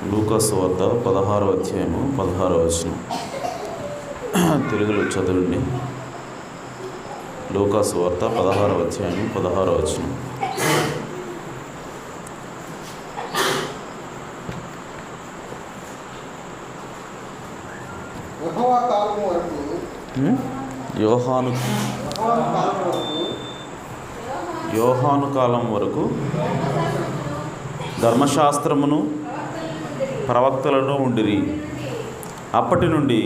లూకా సువార్త 16వ అధ్యాయము 16వ వచనం. తెలుగులో చదవండి. లూకా సువార్త 16వ అధ్యాయము 16వ వచనం. యోహాను కాలం వరకు ధర్మశాస్త్రమును ప్రవక్తలను ఉండిరి. అప్పటి నుండి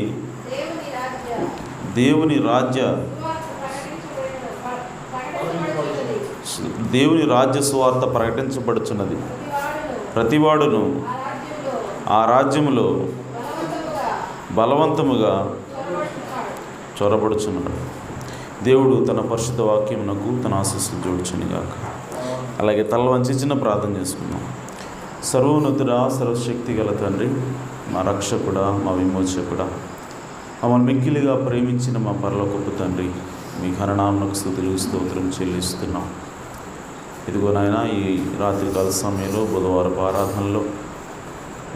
దేవుని రాజ్య సువార్త ప్రకటించబడుచున్నది. ప్రతివాడును ఆ రాజ్యములో బలవంతముగా చొరబడుచున్నాడు. దేవుడు తన పరిశుద్ధ వాక్యమునకు తన ఆశీస్సులు జోడ్చునిగాక. అలాగే తల వంచి చిన్న ప్రార్థన చేసుకుందాం. సర్వోన్నతుడా, సర్వశక్తి గల తండ్రి, మా రక్షకుడా, మా విమోచకుడా, మమ్మల్ని మిక్కిలిగా ప్రేమించిన మా పరలోకపు తండ్రి, మీ ఘననామమునకు స్తుతులు స్తోత్రం చెల్లిస్తున్నాం. ఇదిగో నాయన, ఈ రాత్రికాల సమయంలో బుధవారపు ఆరాధనలో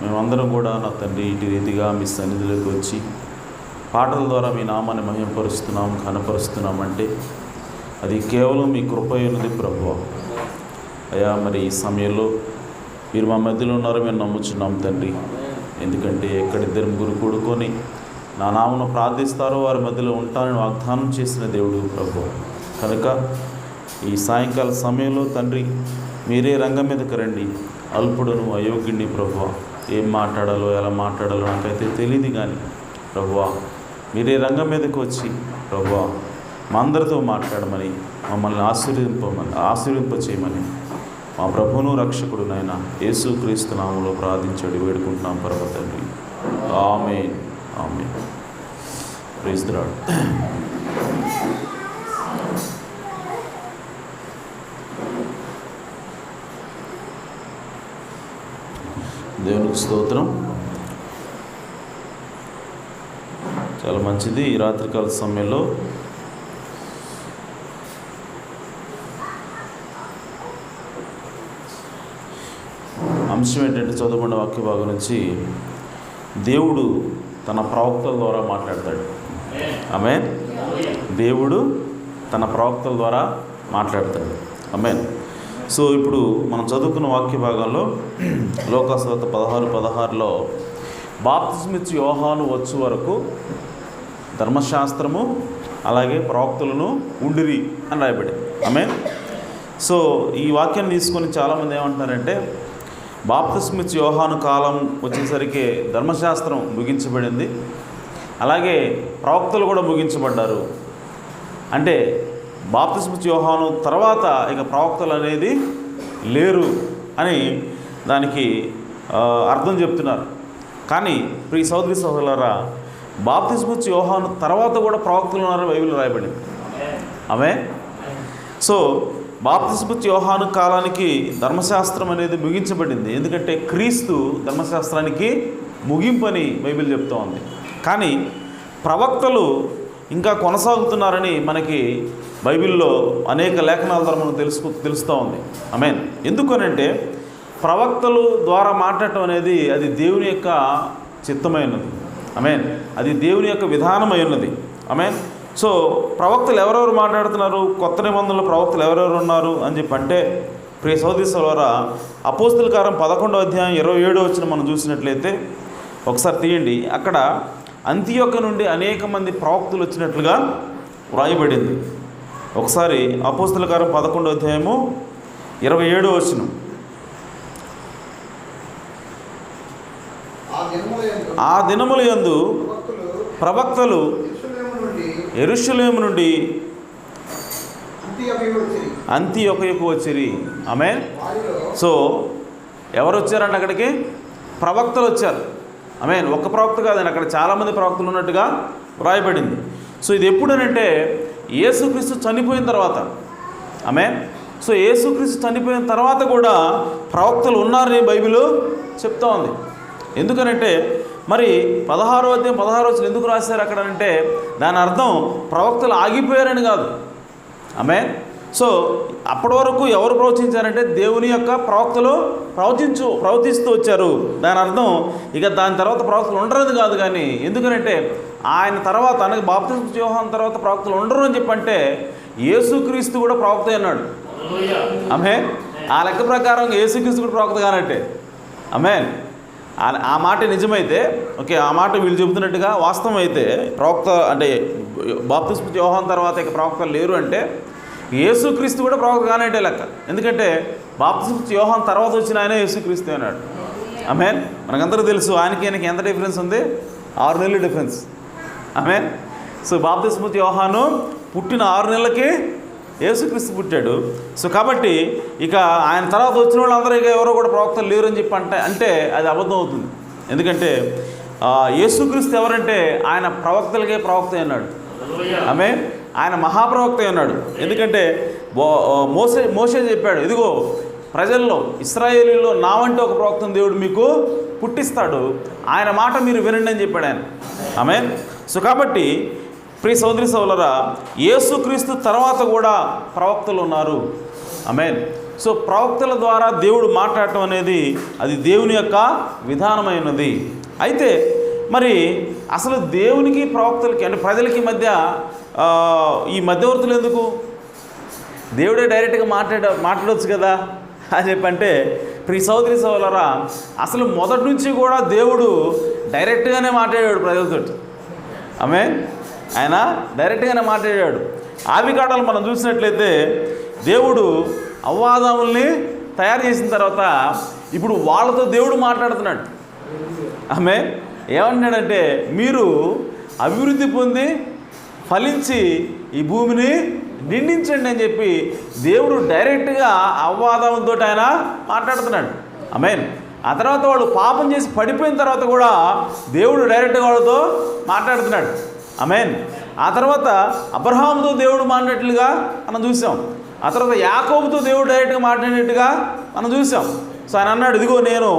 మేమందరం కూడా నా తండ్రి ఇటు రీతిగా మీ సన్నిధిలోకి వచ్చి పాటల ద్వారా మీ నామాన్ని మహిమపరుస్తున్నాం, ఘనపరుస్తున్నామంటే అది కేవలం మీ కృప ఉన్నది ప్రభువా. అయ్యా, మరి ఈ సమయంలో మీరు మా మధ్యలో ఉన్నారో మేము నమ్ముచున్నాం తండ్రి. ఎందుకంటే ఎక్కడిద్దరు ముగ్గురు కూడుకొని నా నామను ప్రార్థిస్తారో వారి మధ్యలో ఉంటానని వాగ్దానం చేసిన దేవుడు ప్రభువా. కనుక ఈ సాయంకాల సమయంలో తండ్రి మీరే రంగం మీదకి రండి. అల్పుడును, అయోగ్యుడిని ప్రభువా. ఏం మాట్లాడాలో ఎలా మాట్లాడాలో నాకైతే తెలియదు, కానీ ప్రభువా మీరే రంగం మీదకి వచ్చి ప్రభువా మా అందరితో మాట్లాడమని, మమ్మల్ని ఆశీర్వింపచేయమని మా ప్రభువును రక్షకుడు నాయన యేసుక్రీస్తు నామములో ప్రార్థించడి వేడుకుంటున్నాం పరమ తండ్రి. Amen, amen. Praise the lord. దేవునికి స్తోత్రం. చాలా మంచిది. ఈ రాత్రికాల సమయంలో అంశం ఏంటంటే, చదువుకున్న వాక్య భాగం నుంచి దేవుడు తన ప్రవక్తల ద్వారా మాట్లాడతాడు. ఆమేన్. దేవుడు తన ప్రవక్తల ద్వారా మాట్లాడతాడు. ఆమేన్. సో ఇప్పుడు మనం చదువుకున్న వాక్య భాగంలో లూకా సువార్త 16:16లో బాప్తిస్మిచ్చు యోహాను వచ్చు వరకు ధర్మశాస్త్రము అలాగే ప్రవక్తలను ఉండిరి అని రాయబడింది. ఆమేన్. సో ఈ వాక్యాన్ని తీసుకొని చాలామంది ఏమంటున్నారంటే, బాప్తిస్మిచ్చు యోహాను కాలం వచ్చేసరికి ధర్మశాస్త్రం ముగించబడింది, అలాగే ప్రవక్తలు కూడా ముగించబడ్డారు. అంటే బాప్తిస్మిచ్చు యోహాను తర్వాత ఇక ప్రవక్తలు అనేది లేరు అని దానికి అర్థం చెప్తున్నారు. కానీ ప్రియ సహోదరి సహోదరులారా, బాప్తిస్మిచ్చు యోహాను తర్వాత కూడా ప్రవక్తలు ఉన్నారని బైబిల్లో రాయబడింది. ఆమేన్. సో బాప్తిస్మిచ్చు యోహాను కాలానికి ధర్మశాస్త్రం అనేది ముగించబడింది. ఎందుకంటే క్రీస్తు ధర్మశాస్త్రానికి ముగింపని బైబిల్ చెప్తూ ఉంది. కానీ ప్రవక్తలు ఇంకా కొనసాగుతున్నారని మనకి బైబిల్లో అనేక లేఖనాల ద్వారా మనకు తెలుస్తూ ఉంది. ఆమేన్. ఎందుకనంటే ప్రవక్తలు ద్వారా మాట్లాడటం అనేది అది దేవుని యొక్క చిత్తమైనది. ఆమేన్. అది దేవుని యొక్క విధానమై ఉన్నది. ఆమేన్. సో ప్రవక్తలు ఎవరెవరు మాట్లాడుతున్నారు, కొత్త నిబంధనలో ప్రవక్తలు ఎవరెవరు ఉన్నారు అని చెప్పి అంటే, ప్రియ సహోదరి సహోదరులారా, అపోస్తలుల కార్యం 11వ అధ్యాయం 27వ వచనం మనం చూసినట్లయితే ఒకసారి తీయండి. అక్కడ అంతియోక నుండి అనేక మంది ప్రవక్తలు వచ్చినట్లుగా వ్రాయబడింది. ఒకసారి అపోస్తలుల కార్యం 11వ అధ్యాయము 27వ వచనం. ఆ దినముల యందు ప్రవక్తలు యెరూషలేము నుండి అంతియోకయకు వచ్చిరి. ఆమేన్. సో ఎవరు వచ్చారంటే అక్కడికి? ప్రవక్తలు వచ్చారు. ఆమేన్. ఒక్క ప్రవక్త కాదని, అక్కడ చాలామంది ప్రవక్తలు ఉన్నట్టుగా వ్రాయబడింది. సో ఇది ఎప్పుడనంటే యేసుక్రీస్తు చనిపోయిన తర్వాత. ఆమేన్. సో యేసుక్రీస్తు చనిపోయిన తర్వాత కూడా ప్రవక్తలు ఉన్నారని బైబిల్ చెప్తా ఉంది. ఎందుకనంటే మరి 16వ అధ్యాయం 16వ వచనం ఎందుకు రాశారు అక్కడ అంటే, దాని అర్థం ప్రవక్తలు ఆగిపోయారని కాదు. ఆమేన్. సో అప్పటి వరకు ఎవరు ప్రవచించారంటే దేవుని యొక్క ప్రవక్తలు ప్రవచిస్తూ వచ్చారు. దాని అర్థం ఇక దాని తర్వాత ప్రవక్తలు ఉండరని కాదు, కానీ ఎందుకనంటే ఆయన తర్వాత అనగా బాప్తిస్మ యోహాను తర్వాత ప్రవక్తలు ఉండరు అని చెప్పంటే యేసుక్రీస్తు కూడా ప్రవక్త అన్నాడు. ఆమేన్. ఆ లెక్క ప్రకారం యేసుక్రీస్తు కూడా ప్రవక్త కానట్టే. ఆమేన్. ఆ మాట నిజమైతే ఓకే, ఆ మాట వీళ్ళు చెబుతున్నట్టుగా వాస్తవం అయితే ప్రవక్త అంటే బాప్తిస్మ యోహాను తర్వాత ఇక ప్రవక్తలు లేరు అంటే యేసుక్రీస్తు కూడా ప్రవక్త కానంటే లెక్క. ఎందుకంటే బాప్తిస్మ యోహాను తర్వాత వచ్చిన ఆయన యేసుక్రీస్తు అన్నాడు. ఆమేన్. మనకందరూ తెలుసు ఆయనకి ఎంత డిఫరెన్స్ ఉంది, 6 నెలలు డిఫరెన్స్. ఆమేన్. సో బాప్తిస్మ యోహాను పుట్టిన 6 నెలలకి యేసుక్రీస్తు పుట్టాడు. సో కాబట్టి ఇక ఆయన తర్వాత వచ్చిన వాళ్ళందరూ ఇక ఎవరో కూడా ప్రవక్తలు లేరు అని చెప్పి అంటే అది అబద్ధం అవుతుంది. ఎందుకంటే యేసుక్రీస్తు ఎవరంటే ఆయన ప్రవక్తలకే ప్రవక్త అన్నాడు. ఆమేన్. ఆయన మహాప్రవక్త అన్నాడు. ఎందుకంటే మోషే చెప్పాడు, ఇదిగో ప్రజల్లో ఇశ్రాయేలీలో నా వంటి ఒక ప్రవక్తను దేవుడు మీకు పుట్టిస్తాడు, ఆయన మాట మీరు వినండి అని చెప్పాడు ఆయన. ఆమేన్. సో కాబట్టి ప్రియ సోదరి సోదరులారా, యేసుక్రీస్తు తర్వాత కూడా ప్రవక్తలు ఉన్నారు. ఆమేన్. సో ప్రవక్తల ద్వారా దేవుడు మాట్లాడటం అనేది అది దేవుని యొక్క విధానమైనది. అయితే మరి అసలు దేవునికి ప్రవక్తలకి అంటే ప్రజలకి మధ్య ఈ మధ్యవర్తులు ఎందుకు? దేవుడే డైరెక్ట్గా మాట్లాడవచ్చు కదా అని చెప్పంటే ప్రియ సోదరి సోదరులారా, అసలు మొదటి నుంచి కూడా దేవుడు డైరెక్ట్గానే మాట్లాడాడు ప్రజలతోటి. ఆమేన్. ఆయన డైరెక్ట్గానే మాట్లాడాడు. ఆదికాండాలు మనం చూసినట్లయితే దేవుడు అవ్వాదాముల్ని తయారు చేసిన తర్వాత ఇప్పుడు వాళ్ళతో దేవుడు మాట్లాడుతున్నాడు. ఆమేన్. ఏమంటున్నాడంటే మీరు అభివృద్ధి పొంది ఫలించి ఈ భూమిని నిండించండి అని చెప్పి దేవుడు డైరెక్ట్గా అవ్వాదాములతో ఆయన మాట్లాడుతున్నాడు. ఆమేన్. ఆ తర్వాత వాళ్ళు పాపం చేసి పడిపోయిన తర్వాత కూడా దేవుడు డైరెక్ట్గా వాళ్ళతో మాట్లాడుతున్నాడు. ఆమేన్. ఆ తర్వాత అబ్రహాముతో దేవుడు మాట్లాడినట్లుగా మనం చూసాం. ఆ తర్వాత యాకోబుతో దేవుడు డైరెక్ట్గా మాట్లాడినట్టుగా మనం చూసాం. సో ఆయన అన్నాడు, ఇదిగో నేను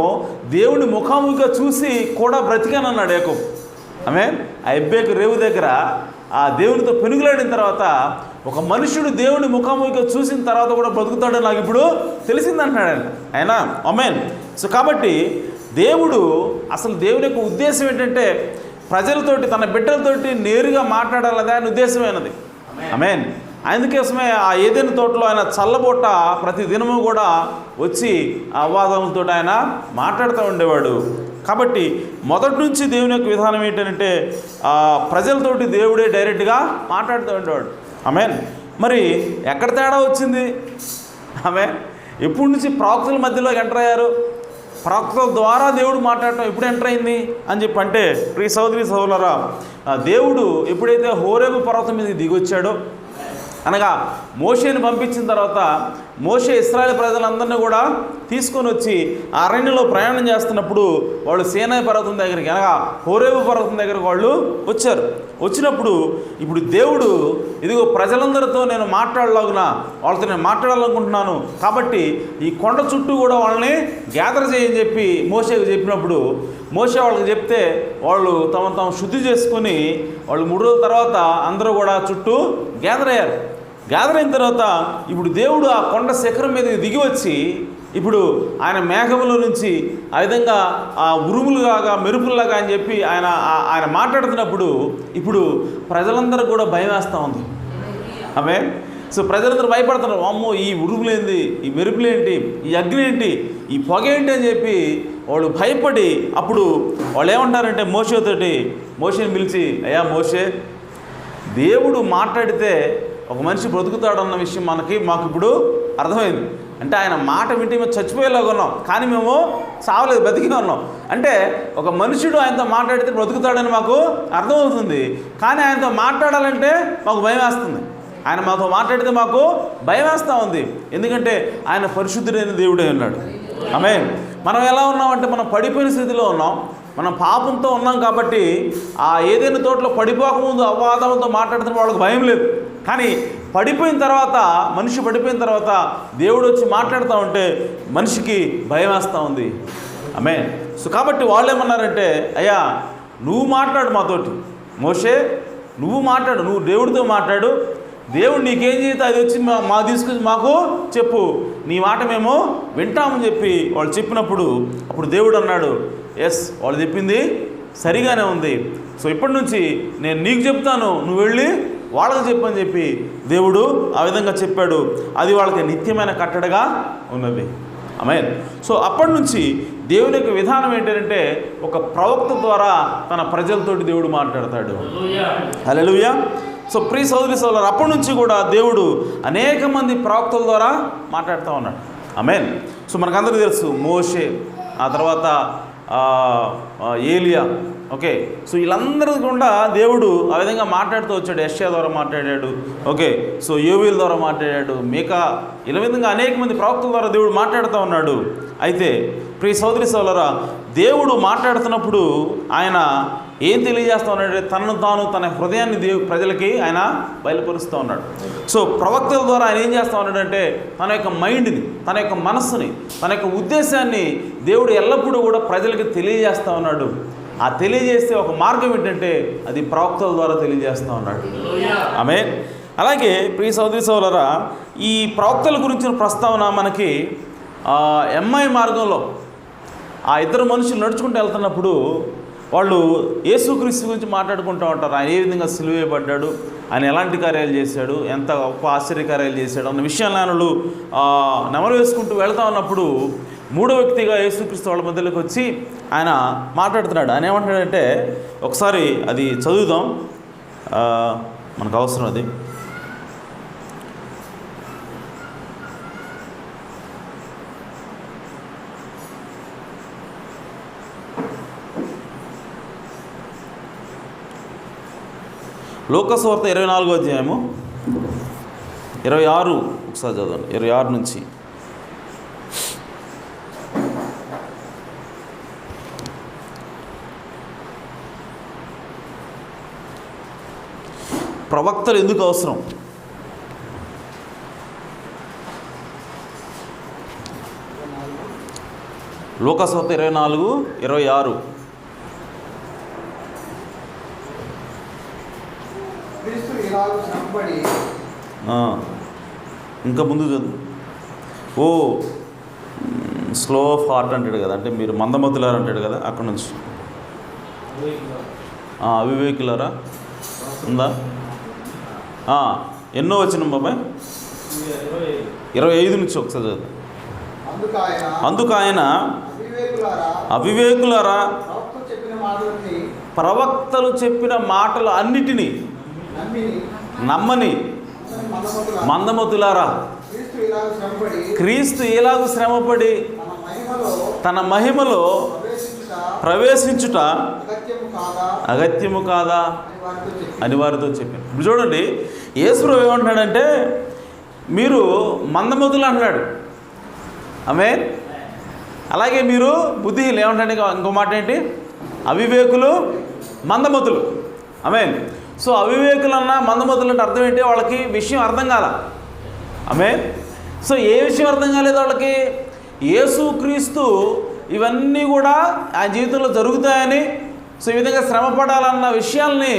దేవుని ముఖాముఖిగా చూసి కూడా బ్రతికాను అన్నాడు యాకోబు. ఆమేన్. ఆ ఎబ్బేకు రేవు దగ్గర ఆ దేవునితో పెనుగులాడిన తర్వాత ఒక మనుషుడు దేవుని ముఖాముఖిగా చూసిన తర్వాత కూడా బ్రతుకుతాడని నాకు ఇప్పుడు తెలిసిందంటున్నాడు ఆయన. ఆమేన్. సో కాబట్టి దేవుడు అసలు దేవుని యొక్క ఉద్దేశం ఏంటంటే ప్రజలతోటి తన బిడ్డలతోటి నేరుగా మాట్లాడాలనే ఆయన ఉద్దేశమైనది. ఆమేన్. అందుకోసమే ఆ ఏదైనా తోటలో ఆయన చల్లబొట్ట ప్రతి దినము కూడా వచ్చి ఆ అవ్వాదములతో ఆయన మాట్లాడుతూ ఉండేవాడు. కాబట్టి మొదటి నుంచి దేవుని యొక్క విధానం ఏంటంటే ప్రజలతోటి దేవుడే డైరెక్ట్గా మాట్లాడుతూ ఉండేవాడు. ఆమేన్. మరి ఎక్కడ తేడా వచ్చింది? ఆమేన్. ఎప్పటి నుంచి ప్రవక్తల మధ్యలోకి ఎంటర్ అయ్యారు? ప్రవక్తల ద్వారా దేవుడు మాట్లాడటం ఎప్పుడు ఎంటర్ అయింది అని చెప్పి అంటే ప్రియ సోదరి సోదరులారా, దేవుడు ఎప్పుడైతే హోరేబు పర్వతం మీదకి దిగొచ్చాడో అనగా మోషేని పంపించిన తర్వాత మోషే ఇశ్రాయేలు ప్రజలందరినీ కూడా తీసుకొని వచ్చి ఆ అరణ్యంలో ప్రయాణం చేస్తున్నప్పుడు వాళ్ళు సీనాయి పర్వతం దగ్గరికి అనగా హోరేబు పర్వతం దగ్గరకు వాళ్ళు వచ్చారు. వచ్చినప్పుడు ఇప్పుడు దేవుడు ఇదిగో ప్రజలందరితో నేను మాట్లాడలాగునా వాళ్ళతో నేను మాట్లాడాలనుకుంటున్నాను, కాబట్టి ఈ కొండ చుట్టూ కూడా వాళ్ళని గ్యాదర్ చేయని చెప్పి మోషేకు చెప్పినప్పుడు మోషే వాళ్ళకి చెప్తే వాళ్ళు తమ శుద్ధి చేసుకొని వాళ్ళు 3 రోజుల తర్వాత అందరూ కూడా చుట్టూ గ్యాదర్ అయ్యారు. గ్యాదర్ అయిన తర్వాత ఇప్పుడు దేవుడు ఆ కొండ శిఖరం మీద దిగి వచ్చి ఇప్పుడు ఆయన మేఘముల నుంచి ఆ విధంగా ఆ ఉరుములులాగా మెరుపుల్లాగా అని చెప్పి ఆయన మాట్లాడుతున్నప్పుడు ఇప్పుడు ప్రజలందరూ కూడా భయం వేస్తూ ఉంది. ఆమె. సో ప్రజలందరూ భయపడుతున్నారు, అమ్మో ఈ ఉరుములేంటి, ఈ మెరుపులేంటి, ఈ అగ్ని ఏంటి, ఈ పొగ ఏంటి అని చెప్పి వాళ్ళు భయపడి అప్పుడు వాళ్ళు ఏమంటారంటే మోషేని పిలిచి, అయ్యా మోషే, దేవుడు మాట్లాడితే ఒక మనిషి బ్రతుకుతాడన్న విషయం మాకు ఇప్పుడు అర్థమైంది. అంటే ఆయన మాట వింటే మేము చచ్చిపోయేలాగా ఉన్నాం, కానీ మేము చావలేదు, బతికి ఉన్నాం. అంటే ఒక మనుషుడు ఆయనతో మాట్లాడితే బ్రతుకుతాడని మాకు అర్థమవుతుంది, కానీ ఆయనతో మాట్లాడాలంటే మాకు భయం వేస్తుంది. ఆయన మాతో మాట్లాడితే మాకు భయం వేస్తూ ఉంది, ఎందుకంటే ఆయన పరిశుద్ధుడైన దేవుడే ఉన్నాడు. ఆమేన్. మనం ఎలా ఉన్నామంటే మనం పడిపోయిన స్థితిలో ఉన్నాం, మనం పాపంతో ఉన్నాం. కాబట్టి ఆ ఏదైనా తోటలో పడిపోకముందు అవ్వాదములతో మాట్లాడుతున్న వాళ్ళకి భయం లేదు, కానీ మనిషి పడిపోయిన తర్వాత దేవుడు వచ్చి మాట్లాడుతూ ఉంటే మనిషికి భయం వేస్తూ ఉంది. ఆమేన్. సో కాబట్టి వాళ్ళు ఏమన్నారంటే, అయ్యా నువ్వు మాట్లాడు మాతోటి, మోషే నువ్వు మాట్లాడు, నువ్వు దేవుడితో మాట్లాడు, దేవుడు నీకేం చేస్తే అది వచ్చి మా తీసుకొచ్చి మాకు చెప్పు, నీ మాట మేము వింటామని చెప్పి వాళ్ళు చెప్పినప్పుడు అప్పుడు దేవుడు అన్నాడు, ఎస్, వాళ్ళు చెప్పింది సరిగానే ఉంది. సో ఇప్పటి నుంచి నేను నీకు చెప్తాను, నువ్వు వెళ్ళి వాళ్ళకి చెప్పని చెప్పి దేవుడు ఆ విధంగా చెప్పాడు. అది వాళ్ళకి నిత్యమైన కట్టడగా ఉన్నది. ఆమేన్. సో అప్పటి నుంచి దేవుని యొక్క విధానం ఏంటంటే ఒక ప్రవక్త ద్వారా తన ప్రజలతోటి దేవుడు మాట్లాడతాడు. హల్లెలూయా. సో ప్రియ సోదరి సోదరులారా, అప్పటి నుంచి కూడా దేవుడు అనేక మంది ప్రవక్తల ద్వారా మాట్లాడుతూ ఉన్నాడు. ఆమేన్. సో మనకందరికీ తెలుసు మోషే, ఆ తర్వాత ఏలియా. ఓకే, సో వీళ్ళందరూ కూడా దేవుడు ఆ విధంగా మాట్లాడుతూ వచ్చాడు. యెషయా ద్వారా మాట్లాడాడు. ఓకే, సో యోవేలు ద్వారా మాట్లాడాడు. మీకా, ఇలా విధంగా అనేక మంది ప్రవక్తల ద్వారా దేవుడు మాట్లాడుతూ ఉన్నాడు. అయితే ప్రియ సోదరి సోదరులారా, దేవుడు మాట్లాడుతున్నప్పుడు ఆయన ఏం తెలియజేస్తూ ఉన్నాడంటే తనను తాను, తన హృదయాన్ని ప్రజలకి ఆయన బయలుపరుస్తూ ఉన్నాడు. సో ప్రవక్తల ద్వారా ఆయన ఏం చేస్తూ ఉన్నాడంటే తన యొక్క మైండ్ని, తన యొక్క మనస్సుని, తన యొక్క ఉద్దేశాన్ని దేవుడు ఎల్లప్పుడూ కూడా ప్రజలకి తెలియజేస్తూ ఉన్నాడు. ఆ తెలియజేస్తే ఒక మార్గం ఏంటంటే అది ప్రవక్తల ద్వారా తెలియజేస్తూ ఉన్నాడు. ఆమేన్. అలాగే ప్రియ సోదరి సోదరులారా, ఈ ప్రవక్తల గురించిన ప్రస్తావన మనకి ఎంఐ మార్గంలో ఆ ఇద్దరు మనుషులు నడుచుకుంటూ వెళ్తున్నప్పుడు వాళ్ళు యేసుక్రీస్తు గురించి మాట్లాడుకుంటూ ఉంటారు. ఆయన ఏ విధంగా సిలువ వేయబడ్డాడు, ఆయన ఎలాంటి కార్యాలు చేశాడు, ఎంత గొప్ప ఆశ్చర్యకార్యాలు చేశాడు అన్న విషయాన్ని వాళ్ళు నెమరు వేసుకుంటూ వెళ్తూ ఉన్నప్పుడు మూడో వ్యక్తిగా యేసుక్రీస్తు వాళ్ళ మధ్యలోకి వచ్చి ఆయన మాట్లాడుతున్నాడు. ఆయన ఏమంటాడంటే, ఒకసారి అది చదువుదాం, మనకు అవసరం అది. లోకసువార్త 24వ అధ్యాయము 26 ఒకసారి చదవండి. 26 నుంచి ప్రవక్తలు ఎందుకు అవసరం? లోకసువార్త 24:26. ఇంకా ముందు చదువు. ఓ స్లో ఆఫ్ హార్ట్ అంటాడు కదా, అంటే మీరు మందమతులారా అంటాడు కదా, అక్కడ నుంచి అవివేకులారా ఉందా? ఎన్నో వచ్చిన బాబాయ్? 25 నుంచి ఒకసారి చదువు. అందుకు ఆయన అవివేకులారా, ప్రవక్తలు చెప్పిన మాటలు అన్నిటినీ నమ్మని మందమతులారా, క్రీస్తు ఎలాగూ శ్రమపడి తన మహిమలో ప్రవేశించుట అగత్యము కాదా అని వారితో చెప్పాను. ఇప్పుడు చూడండి, యేసుప్రభువు ఏమంటున్నాడంటే మీరు మందమతులు అంటున్నాడు. ఆమేన్. అలాగే మీరు బుద్ధిహీనులు ఏమంటాడు, ఇంకో మాట ఏంటి, అవివేకులు, మందమతులు. ఆమేన్. సో అవివేకులన్నా మందమతులు అంటే అర్థం ఏంటి? వాళ్ళకి విషయం అర్థం కాల. ఆమేన్. సో ఏ విషయం అర్థం కాలేదు వాళ్ళకి? యేసుక్రీస్తు ఇవన్నీ కూడా ఆ జీవితంలో జరుగుతాయని, సో ఈ విధంగా శ్రమపడాలన్న విషయాల్ని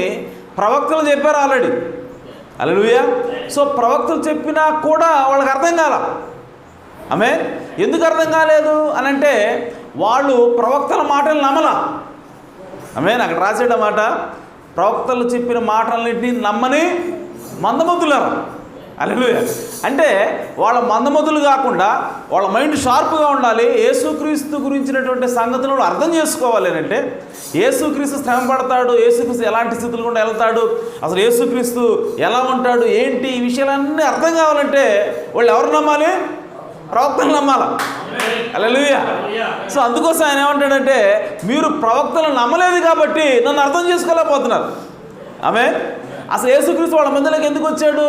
ప్రవక్తలు చెప్పారు ఆల్రెడీ. హల్లెలూయా. సో ప్రవక్తలు చెప్పినా కూడా వాళ్ళకి అర్థం కాల. ఆమేన్. ఎందుకు అర్థం కాలేదు అని అంటే వాళ్ళు ప్రవక్తల మాటలు నమ్మలా. ఆమేన్. అక్కడ రాసేటమాట, ప్రవక్తలు చెప్పిన మాటలన్నింటినీ నమ్మని మందమతులారా. హల్లెలూయా. అంటే వాళ్ళ మందమతులు కాకుండా వాళ్ళ మైండ్ షార్ప్గా ఉండాలి. యేసుక్రీస్తు గురించినటువంటి సంగతులను అర్థం చేసుకోవాలి అంటే యేసుక్రీస్తు శ్రమ పడతాడు, యేసుక్రీస్తు ఎలాంటి స్థితులు కూడా వెళ్తాడు, అసలు యేసుక్రీస్తు ఎలా ఉంటాడు ఏంటి, ఈ విషయాలన్నీ అర్థం కావాలంటే వాళ్ళు ఎవరు నమ్మాలి? ప్రవక్తలు నమ్మాల. హల్లెలూయా. సో అందుకోసం ఆయన ఏమంటాడంటే మీరు ప్రవక్తలు నమ్మలేదు కాబట్టి నన్ను అర్థం చేసుకోలేకపోతున్నారు. ఆమేన్. అసలు యేసుక్రీస్తు వాళ్ళ మధ్యలోకి ఎందుకు వచ్చాడు?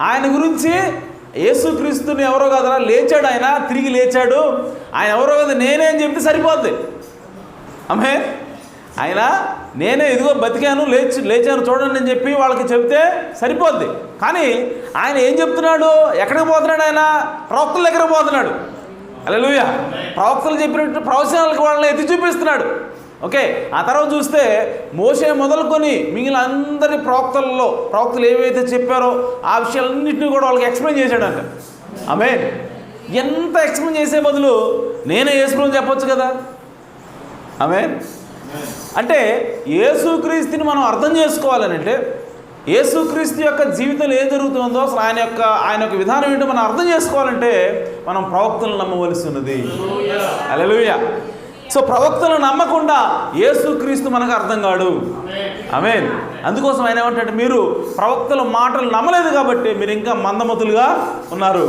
ఆయన గురించి యేసుక్రీస్తుని ఎవరో కదరా, లేచాడు, ఆయన తిరిగి లేచాడు, ఆయన ఎవరో కదా నేనే అని చెప్తే సరిపోద్ది. ఆమేన్. ఆయన నేనే ఇదిగో బతికాను, లేచాను చూడండి అని చెప్పి వాళ్ళకి చెప్తే సరిపోద్ది. కానీ ఆయన ఏం చెప్తున్నాడు? ఎక్కడికి పోతున్నాడు? ఆయన ప్రవక్తల దగ్గర పోతున్నాడు. హల్లెలూయా. ప్రవక్తలు చెప్పినట్టు ప్రవచనాలకు వాళ్ళని ఎత్తి చూపిస్తున్నాడు. ఓకే, ఆ తర్వాత చూస్తే మోషే మొదలుకొని మిగిలిన అందరి ప్రవక్తలు ఏవైతే చెప్పారో ఆ విషయాలన్నింటినీ కూడా వాళ్ళకి ఎక్స్ప్లెయిన్ చేశాడంట. ఆమేన్. ఎంత ఎక్స్ప్లెయిన్ చేసే బదులు నేనే యేసుప్రభుని చెప్పొచ్చు కదా. ఆమేన్. అంటే యేసుక్రీస్తుని మనం అర్థం చేసుకోవాలని అంటే యేసుక్రీస్తు యొక్క జీవితంలో ఏం జరుగుతుందో అసలు ఆయన యొక్క విధానం ఏంటో మనం అర్థం చేసుకోవాలంటే మనం ప్రవక్తలను నమ్మవలసి ఉన్నది. హల్లెలూయా. సో ప్రవక్తలను నమ్మకుండా యేసుక్రీస్తు మనకు అర్థం కాడు. ఆమేన్. అందుకోసం ఆయన ఏమంటే మీరు ప్రవక్తల మాటలు నమ్మలేదు కాబట్టి మీరు ఇంకా మందమతులుగా ఉన్నారు,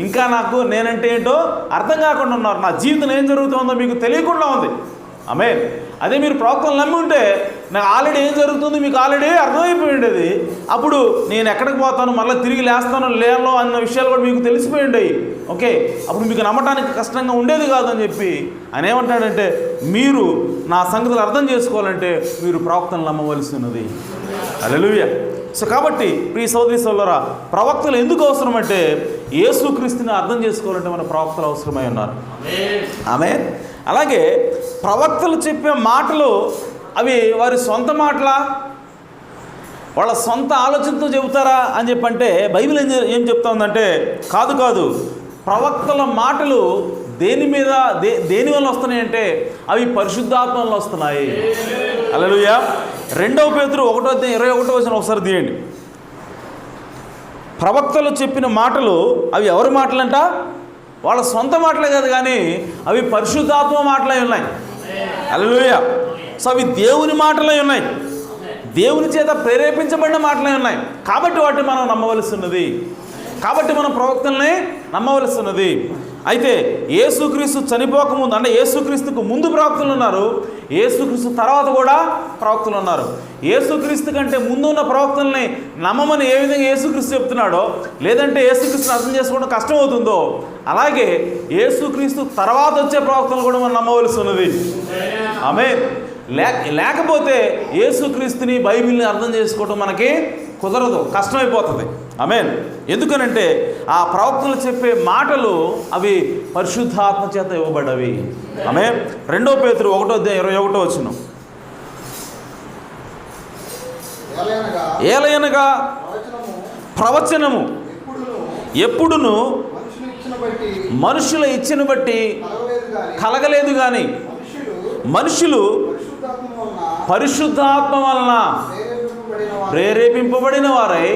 ఇంకా నాకు నేనంటే ఏంటో అర్థం కాకుండా ఉన్నారు, నా జీవితం ఏం జరుగుతుందో మీకు తెలియకుండా ఉంది. ఆమేన్. అదే మీరు ప్రవక్తలు నమ్మి ఉంటే నాకు ఆల్రెడీ ఏం జరుగుతుంది మీకు ఆల్రెడీ అర్థమైపోయి ఉండేది. అప్పుడు నేను ఎక్కడికి పోతాను, మళ్ళీ తిరిగి లేస్తాను లేనో అన్న విషయాలు కూడా మీకు తెలిసిపోయి ఉండేవి. ఓకే, అప్పుడు మీకు నమ్మటానికి కష్టంగా ఉండేది కాదని చెప్పి ఆయన ఏమంటాడంటే మీరు నా సంగతులు అర్థం చేసుకోవాలంటే మీరు ప్రవక్తలు నమ్మవలసి ఉన్నది. హల్లెలూయా. సో కాబట్టి ప్రియ సోదరి సోదరులారా, ప్రవక్తలు ఎందుకు అవసరం అంటే యేసుక్రీస్తుని అర్థం చేసుకోవాలంటే మన ప్రవక్తలు అవసరమై ఉన్నారు. ఆమేన్. అలాగే ప్రవక్తలు చెప్పే మాటలు అవి వారి సొంత మాటలా, వాళ్ళ సొంత ఆలోచనతో చెబుతారా అని చెప్పంటే బైబిల్ ఏం చెప్తోందంటే కాదు, ప్రవక్తల మాటలు దేని వల్ల వస్తున్నాయంటే అవి పరిశుద్ధాత్మ వల్ల వస్తున్నాయి. హల్లెలూయా. 2 పేతురు 1:21 ఒకసారి తీయండి. ప్రవక్తలు చెప్పిన మాటలు అవి ఎవరి మాటలంట? వాళ్ళ సొంత మాటలే కాదు కానీ అవి పరిశుద్ధాత్మ మాటలై ఉన్నాయి. హల్లెలూయా. సో అవి దేవుని మాటలై ఉన్నాయి, దేవుని చేత ప్రేరేపించబడిన మాటలై ఉన్నాయి. కాబట్టి వాటిని మనం నమ్మవలసి ఉన్నది, కాబట్టి మనం ప్రవక్తల్ని నమ్మవలసి ఉన్నది. అయితే యేసుక్రీస్తు చనిపోకముందు అంటే యేసుక్రీస్తుకు ముందు ప్రవక్తలు ఉన్నారు, యేసుక్రీస్తు తర్వాత కూడా ప్రవక్తలు ఉన్నారు. యేసుక్రీస్తు కంటే ముందు ఉన్న ప్రవక్తల్ని నమ్మమని ఏ విధంగా యేసుక్రీస్తు చెప్తున్నాడో, లేదంటే యేసుక్రీస్తుని అర్థం చేసుకోవడం కష్టం అవుతుందో, అలాగే యేసుక్రీస్తు తర్వాత వచ్చే ప్రవక్తలు కూడా మనం నమ్మవలసి ఉన్నది. ఆమేన్. లేకపోతే యేసుక్రీస్తుని బైబిల్ని అర్థం చేసుకోవడం మనకి కుదరదు, కష్టమైపోతుంది. ఆమేన్. ఎందుకనంటే ఆ ప్రవక్తలు చెప్పే మాటలు అవి పరిశుద్ధాత్మ చేత ఇవ్వబడ్డవి. ఆమేన్. 2 పేతురు 1:21 ఏలయనగా ప్రవచనము ఎప్పుడును మనుషుల ఇచ్చను బట్టి కలగలేదు కానీ మనుషులు పరిశుద్ధాత్మ వలన ప్రేరేపింపబడిన వారై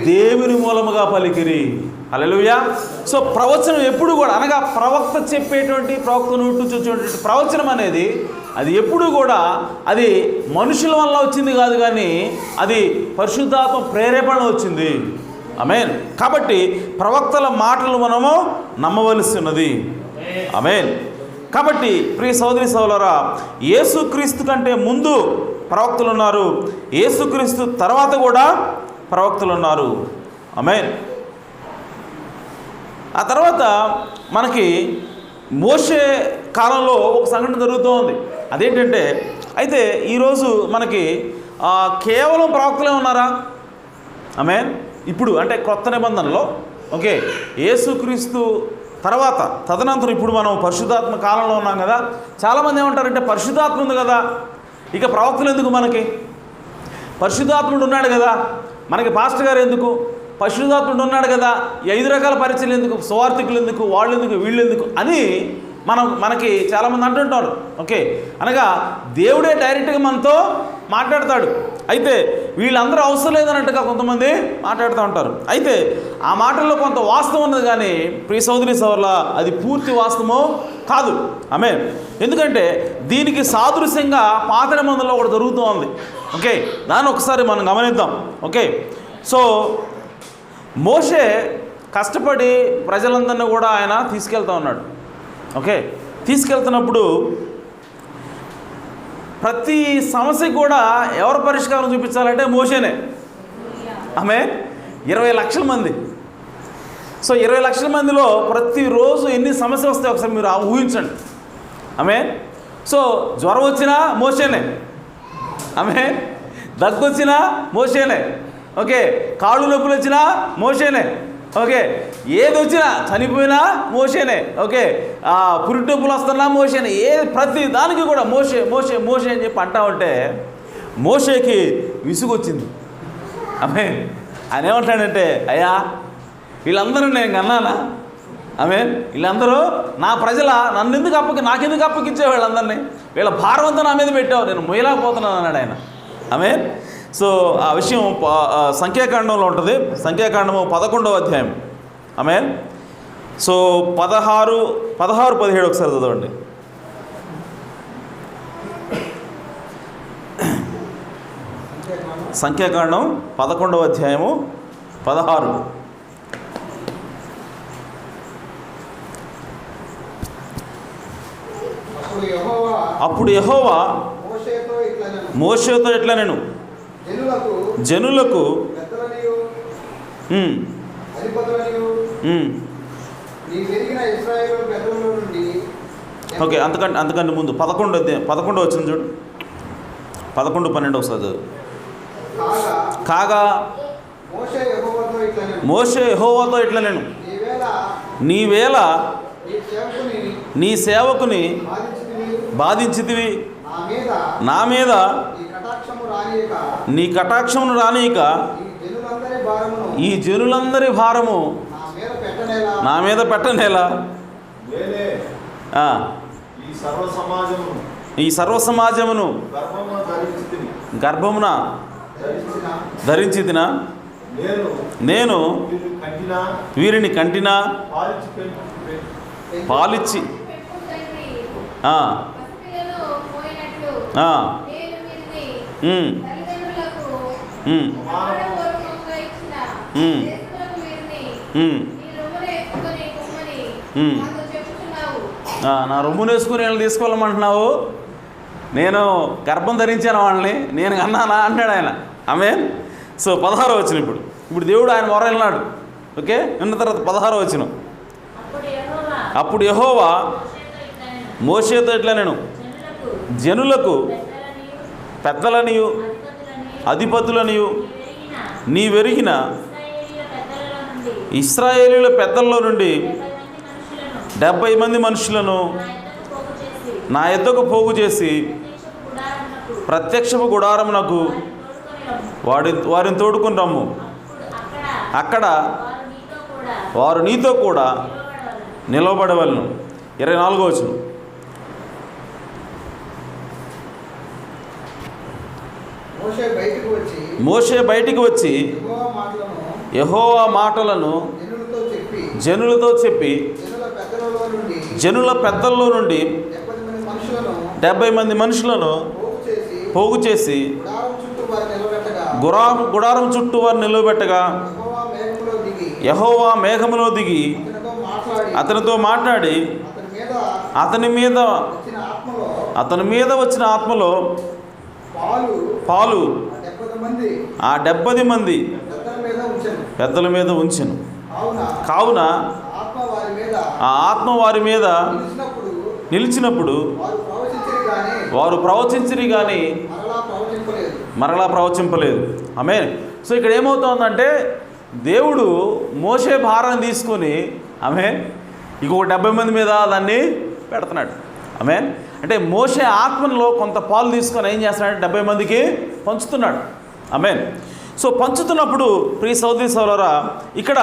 దేవుని మూలముగా పలికిరి. హల్లెలూయా. సో ప్రవచనం ఎప్పుడు కూడా అనగా ప్రవక్త చెప్పేటువంటి ప్రవక్త నోటి నుంచి వచ్చేటువంటి ప్రవచనం అనేది అది ఎప్పుడు కూడా అది మనుషుల వల్ల వచ్చింది కాదు కానీ అది పరిశుద్ధాత్మ ప్రేరేపణ వచ్చింది. ఆమేన్. కాబట్టి ప్రవక్తల మాటలు మనము నమ్మవలసి ఉన్నది. ఆమేన్. కాబట్టి ప్రియ సోదరి సోదరులారా, యేసుక్రీస్తు కంటే ముందు ప్రవక్తలు ఉన్నారు, యేసుక్రీస్తు తర్వాత కూడా ప్రవక్తలు ఉన్నారు. ఆమేన్. ఆ తర్వాత మనకి మోషే కాలంలో ఒక సంఘటన జరుగుతూ ఉంది. అదేంటంటే అయితే ఈరోజు మనకి కేవలం ప్రవక్తలే ఉన్నారా? ఆమేన్. ఇప్పుడు అంటే కొత్త నిబంధనలో ఓకే యేసుక్రీస్తు తర్వాత తదనంతరం ఇప్పుడు మనం పరిశుద్ధాత్మ కాలంలో ఉన్నాం కదా. చాలామంది ఏమంటారంటే పరిశుద్ధాత్మ ఉంది కదా, ఇక ప్రవక్తలు ఎందుకు, మనకి పరిశుద్ధాత్ముడు ఉన్నాడు కదా, మనకి పాస్టర్ గారు ఎందుకు, పరిశుద్ధాత్ముడు ఉన్నాడు కదా, ఈ 5 రకాల పరిచయలు ఎందుకు, సువార్థికులు ఎందుకు, వాళ్ళు ఎందుకు, వీళ్ళు ఎందుకు అని మనకి చాలామంది అంటుంటారు. ఓకే, అనగా దేవుడే డైరెక్ట్గా మనతో మాట్లాడతాడు. అయితే వీళ్ళందరూ అవసరం లేదన్నట్టుగా కొంతమంది మాట్లాడుతూ ఉంటారు. అయితే ఆ మాటల్లో కొంత వాస్తవం ఉన్నది కానీ ప్రియ సోదరి సోదరుల అది పూర్తి వాస్తవమో కాదు. ఆమేన్. ఎందుకంటే దీనికి సాదృశ్యంగా పాత నిబంధనలో ఒకటి జరుగుతూ ఉంది. ఓకే, దాన్ని ఒకసారి మనం గమనిద్దాం. ఓకే, సో మోషే కష్టపడి ప్రజలందరినీ కూడా ఆయన తీసుకెళ్తా ఉన్నాడు. ఓకే, తీసుకెళ్తున్నప్పుడు ప్రతి సమస్యకు కూడా ఎవరు పరిష్కారం చూపించాలంటే మోషేనే. ఆమేన్. 20 లక్షల మంది. సో 20 లక్షల మందిలో ప్రతిరోజు ఎన్ని సమస్యలు వస్తాయి ఒకసారి మీరు ఊహించండి. ఆమేన్. సో జ్వరం వచ్చినా మోషేనే. ఆమేన్. దగ్గు వచ్చినా మోషేనే. ఓకే, కాళ్ళు నొప్పులు వచ్చినా మోషేనే. ఓకే, ఏది వచ్చినా చనిపోయినా మోషేనే. ఓకే, పురిటొప్పులు వస్తున్నా మోషేనే. ప్రతి దానికి కూడా మోషే మోషే మోషే అని చెప్పి అంటా ఉంటే మోషేకి విసుగు వచ్చింది. ఆమె ఆయన ఏమంటాడంటే, అయ్యా వీళ్ళందరూ నేను కన్నానా? ఆమె వీళ్ళందరూ నా ప్రజల, నాకెందుకు అప్పగించే వీళ్ళందరినీ? వీళ్ళ భారం అంతా నా మీద పెట్టావు, నేను మొయ్యలేకపోతున్నాను అన్నాడు ఆయన. ఆమె సో ఆ విషయం సంఖ్యాకాండంలో ఉంటుంది. సంఖ్యాకాండము 11వ అధ్యాయం. ఆమె సో 16, 17 ఒకసారి చదవండి. సంఖ్యాకాండం 11వ అధ్యాయము 16. అప్పుడు యెహోవా మోషేతో ఇట్లా నేను జనులకు ఓకే, అంతకంటే ముందు 11 వచ్చింది చూడు. 11-12 ఒకసారి చదువు. కాగా మోషే యెహోవాతో ఇట్లా నేను, నీవేళ నీ సేవకుని బాధించితివి, నా మీద నీ కటాక్షమును రానీయక ఈ జనులందరి భారము నా మీద పెట్టనేలా, ఈ సర్వ సమాజమును గర్భమున ధరించితినా, నేను వీరిని కంటినా పాలిచ్చి నా రొమ్మును వేసుకుని వీళ్ళని తీసుకోవాలమంటున్నావు, నేను గర్భం ధరించాను వాళ్ళని, నేను కన్నానా అంటాడు ఆయన. ఆమేన్. సో 16 వచ్చిన ఇప్పుడు దేవుడు ఆయన మొర వెళ్ళినాడు. ఓకే, విన్న తర్వాత 16 వచ్చిన. అప్పుడు యెహోవా మోషేతో ఇట్లా నేను జనులకు పెద్దలనియు అధిపతులనియు నీవెరిగిన ఇశ్రాయేలీయుల పెద్దల్లో నుండి 70 మంది మనుషులను నా యొద్దకు పోగు చేసి ప్రత్యక్షపు గుడారమునకు వారిని తోడుకుని రమ్ము, అక్కడ వారు నీతో కూడా నిలవబడవలను. 24 వచనం. మోషే బయటికి వచ్చి యెహోవా మాటలను జనులతో చెప్పి జనుల పెద్దల్లో నుండి 70 మంది మనుషులను పోగు చేసి గుడారం చుట్టూ వారు నిలవబెట్టగా యెహోవా మేఘములో దిగి అతనితో మాట్లాడి అతని మీద వచ్చిన ఆత్మలో పాలు ఆ 70 మంది పెద్దల మీద ఉంచెను. కావున ఆ ఆత్మ వారి మీద నిలిచినప్పుడు వారు ప్రవచించిరి కానీ మరలా ప్రవచింపలేదు. ఆమేన్. సో ఇక్కడ ఏమవుతుందంటే దేవుడు మోషే భారాన్ని తీసుకొని ఇంకొక 70 మంది మీద దాన్ని పెడుతున్నాడు. ఆమేన్. అంటే మోషే ఆత్మలో కొంత పాలు తీసుకొని ఏం చేస్తున్నాడు, 70 మందికి పంచుతున్నాడు. ఆమేన్. సో పంచుతున్నప్పుడు ప్రియ సోదరీ సోదరులారా, ఇక్కడ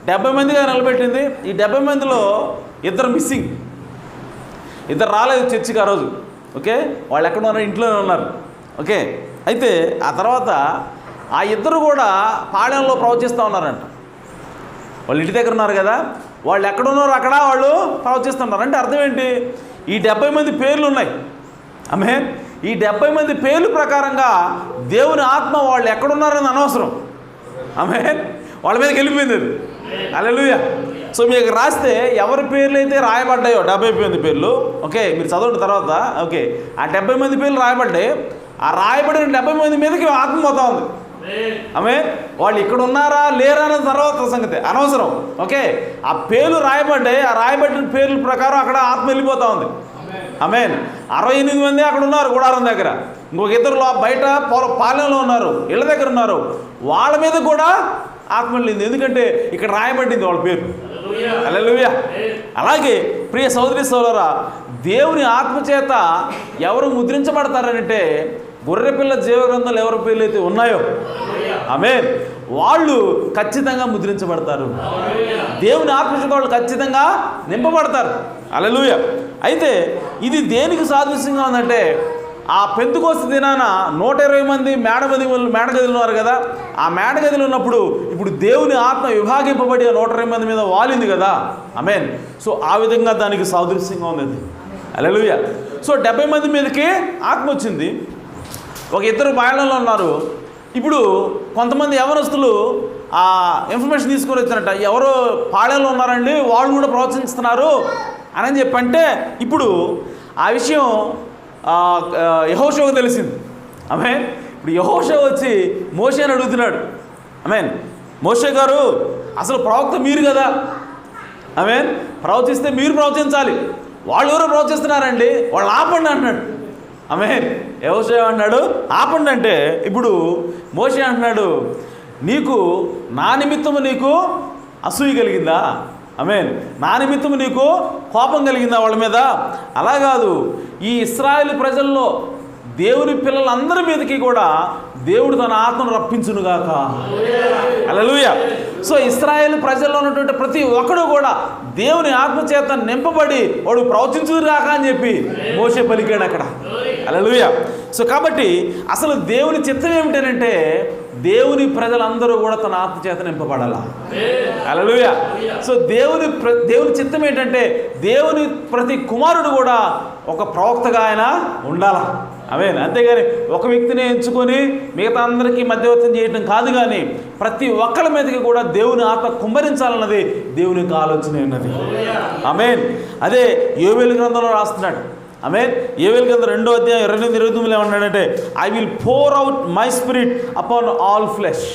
70 మందిగా నిలబెట్టింది. ఈ 70 మందిలో 2 మిస్సింగ్, 2 రాలేదు చర్చికి ఆ రోజు. ఓకే, వాళ్ళు ఎక్కడ ఉన్నారు, ఇంట్లోనే ఉన్నారు. ఓకే, అయితే ఆ తర్వాత ఆ 2 కూడా పాళెంలో ప్రవచిస్తూ ఉన్నారంట. వాళ్ళు ఇంటి దగ్గర ఉన్నారు కదా, వాళ్ళు ఎక్కడున్నారో అక్కడ వాళ్ళు ప్రవచిస్తున్నారు. అంటే అర్థం ఏంటి, ఈ 70 మంది పేర్లు ఉన్నాయి. ఆమేన్. ఈ 70 మంది పేర్లు ప్రకారంగా దేవుని ఆత్మ వాళ్ళు ఎక్కడున్నారని అనవసరం. ఆమేన్. వాళ్ళ మీదకి వెళ్ళిపోయింది అది. హల్లెలూయా. సో మీకు రాస్తే ఎవరి పేర్లు అయితే రాయబడ్డాయో 70 మంది పేర్లు, ఓకే మీరు చదవండి తర్వాత. ఓకే, ఆ 70 మంది పేర్లు రాయబడ్డాయి. ఆ రాయబడిన 70 మంది మీదకి ఆత్మ పోతా ఉంది. ఆమేన్. వాళ్ళు ఇక్కడ ఉన్నారా లేరా అన్న తర్వాత సంగతి అనవసరం. ఓకే, ఆ పేర్లు రాయబడ్డాయి. ఆ రాయబడిన పేర్ల ప్రకారం అక్కడ ఆత్మ వెళ్ళిపోతా ఉంది. ఆమేన్. 68 మంది అక్కడ ఉన్నారు గుడారం దగ్గర, ఇంకొక 2 బయట పాలెంలో ఉన్నారు, ఇళ్ళ దగ్గర ఉన్నారు. వాళ్ళ మీద కూడా ఆత్మ వెళ్ళింది. ఎందుకంటే ఇక్కడ రాయబడింది వాళ్ళ పేరు. హల్లెలూయా. అలాగే ప్రియ సోదరి సోదరా, దేవుని ఆత్మచేత ఎవరు ముద్రించబడతారంటే గొర్రెపిల్ల జీవ గ్రంథాలు ఎవరి పేర్లు అయితే ఉన్నాయో ఆమేన్, వాళ్ళు ఖచ్చితంగా ముద్రించబడతారు. దేవుని ఆత్మచేత వాళ్ళు ఖచ్చితంగా నింపబడతారు. హల్లెలూయా. అయితే ఇది దేనికి సాదృశ్యంగా ఉందంటే, ఆ పెంతెకోస్తు దినాన 120 మంది మేడగదిలో ఉన్నారు కదా, ఆ మేడగదిలో ఉన్నప్పుడు ఇప్పుడు దేవుని ఆత్మ విభాగింపబడి 120 మంది మీద వాలింది కదా. ఆమేన్. సో ఆ విధంగా దానికి సాదృశ్యంగా ఉంది. హల్లెలూయా. సో 70 మంది మీదకి ఆత్మ వచ్చింది. ఒక 2 పాళెంలో ఉన్నారు. ఇప్పుడు కొంతమంది యవనస్తులు ఆ ఇన్ఫర్మేషన్ తీసుకొని వచ్చారంట, ఎవరో పాళెంలో ఉన్నారండి, వాళ్ళు కూడా ప్రవచించుతున్నారు అని చెప్పంటే, ఇప్పుడు ఆ విషయం యెహోషువకు తెలిసింది. ఆమేన్. ఇప్పుడు యెహోషువ వచ్చి మోషేని అడుగుతున్నాడు. ఆమేన్. మోషే గారు, అసలు ప్రవక్త మీరు కదా, ఆమేన్, ప్రవచిస్తే మీరు ప్రవచించాలి, వాళ్ళు ఎవరో ప్రవచిస్తున్నారండి, వాళ్ళు ఆపండి అంటున్నాడు. ఆమేన్. యెహోషువ అన్నాడు ఆపండి అంటే, ఇప్పుడు మోషే అంటున్నాడు, నీకు నా నిమిత్తము నీకు అసూయ కలిగిందా? ఆమేన్. నా నిమిత్తము నీకు కోపం కలిగిందా వాళ్ళ మీద? అలా కాదు, ఈ ఇశ్రాయేలు ప్రజల్లో దేవుని పిల్లలందరి మీదకి కూడా దేవుడు తన ఆత్మను రప్పించునుగాక. హల్లెలూయా. సో ఇశ్రాయేలు ప్రజల్లో ఉన్నటువంటి ప్రతి ఒక్కడు కూడా దేవుని ఆత్మచేత నింపబడి వాడు ప్రవచించునుగాక అని చెప్పి మోషే పలికాడు అక్కడ. హల్లెలూయా. సో కాబట్టి అసలు దేవుని చిత్తం ఏమిటంటే, దేవుని ప్రజలందరూ కూడా తన ఆత్మచేత నింపబడాలా. హల్లెలూయా. సో దేవుని చిత్తం ఏంటంటే, దేవుని ప్రతి కుమారుడు కూడా ఒక ప్రవక్తగా ఆయన ఉండాలా. ఆమేన్. అంతేగాని ఒక వ్యక్తిని ఎంచుకొని మిగతా అందరికీ మధ్యవర్తం చేయడం కాదు, కానీ ప్రతి ఒక్కరి మీదకి కూడా దేవుని ఆత్మ కుమ్మరించాలన్నది దేవుని యొక్క ఆలోచన ఉన్నది. ఆమేన్. అదే యోవేలు గ్రంథంలో రాస్తున్నాడు. ఆమేన్. యోవేలు గ్రంథం 2వ అధ్యాయం 28-29 ఏమన్నాడంటే, I will pour out my spirit upon all flesh,